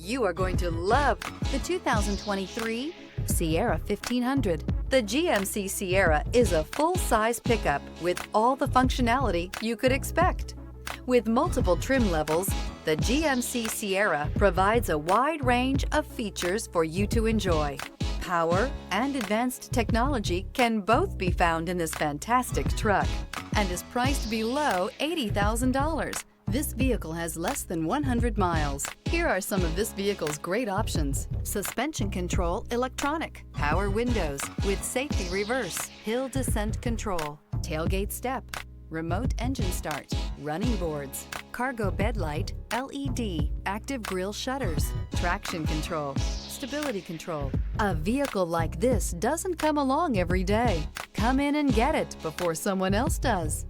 You are going to love the 2023 Sierra 1500. The GMC Sierra is a full-size pickup with all the functionality you could expect. With multiple trim levels, the GMC Sierra provides a wide range of features for you to enjoy. Power and advanced technology can both be found in this fantastic truck and is priced below $80,000. This vehicle has less than 100 miles. Here are some of this vehicle's great options: suspension control electronic, power windows with safety reverse, hill descent control, tailgate step, remote engine start, running boards, cargo bed light, LED, active grille shutters, traction control, stability control. A vehicle like this doesn't come along every day. Come in and get it before someone else does.